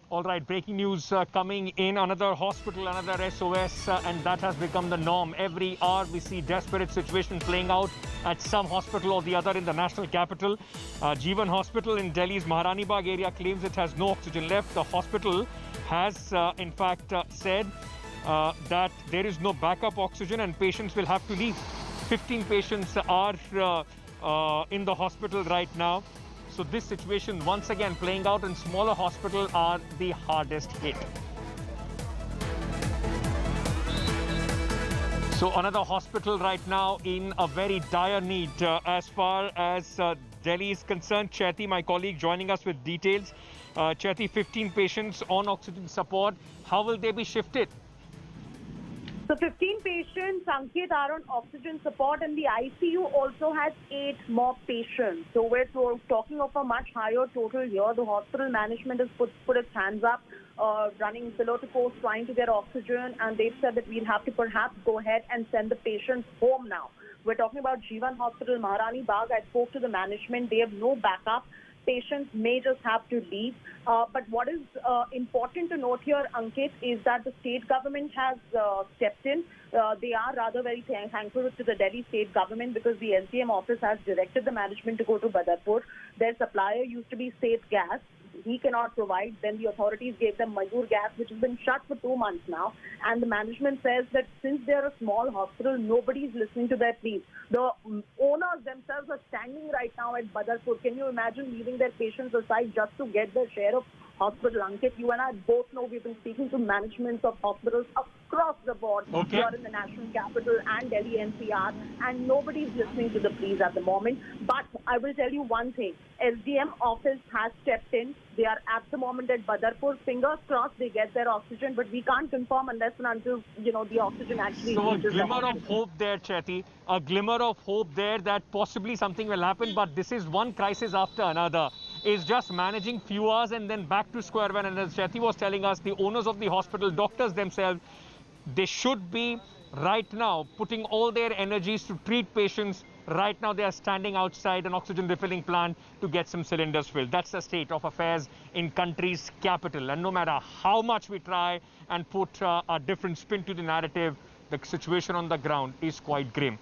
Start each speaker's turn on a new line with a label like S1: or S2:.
S1: All right, breaking news coming in. Another hospital, another SOS, and that has become the norm. Every hour we see desperate situation playing out at some hospital or the other in the national capital. Jeewan Hospital in Delhi's Maharani Bagh area claims it has no oxygen left. The hospital has, in fact, said that there is no backup oxygen and patients will have to leave. 15 patients are in the hospital right now. So this situation once again playing out, and smaller hospitals are the hardest hit. So another hospital right now in a very dire need as far as Delhi is concerned. Chaiti, my colleague, joining us with details. Chaiti, 15 patients on oxygen support. How will they be shifted?
S2: So 15 patients, Ankit, are on oxygen support, and the ICU also has 8 more patients. So we're talking of a much higher total here. The hospital management has put its hands up, running below to coast, trying to get oxygen, and they've said that we'll have to perhaps go ahead and send the patients home now. We're talking about Jeewan Hospital, Maharani Bagh. I spoke to the management. They have no backup. Patients may just have to leave. But what is important to note here, Ankit, is that the state government has stepped in. They are rather very thankful to the Delhi state government because the SDM office has directed the management to go to Badarpur. Their supplier used to be State Gasp. He cannot provide. Then the authorities gave them Mazur Gas, which has been shut for 2 months now. And the management says that since they're a small hospital, nobody's listening to their pleas. The owners themselves are standing right now at Badarpur. Can you imagine leaving their patients aside just to get their share of hospital? Ankit, you and I both know we've been speaking to managements of hospitals across the board here in the national capital and Delhi NCR, and nobody's listening to the pleas at the moment. But I will tell you one thing, SDM office has stepped in. They are at the moment at Badarpur. Fingers crossed they get their oxygen, but we can't confirm unless and until, the oxygen actually reaches the hospital.
S1: So a glimmer of hope there, Chaiti. A glimmer of hope there that possibly something will happen, but this is one crisis after another. Is just managing few hours and then back to square one. And as Chaiti was telling us, the owners of the hospital, doctors themselves, they should be right now putting all their energies to treat patients. Right now they are standing outside an oxygen refilling plant to get some cylinders filled. That's the state of affairs in country's capital. And no matter how much we try and put a different spin to the narrative, the situation on the ground is quite grim.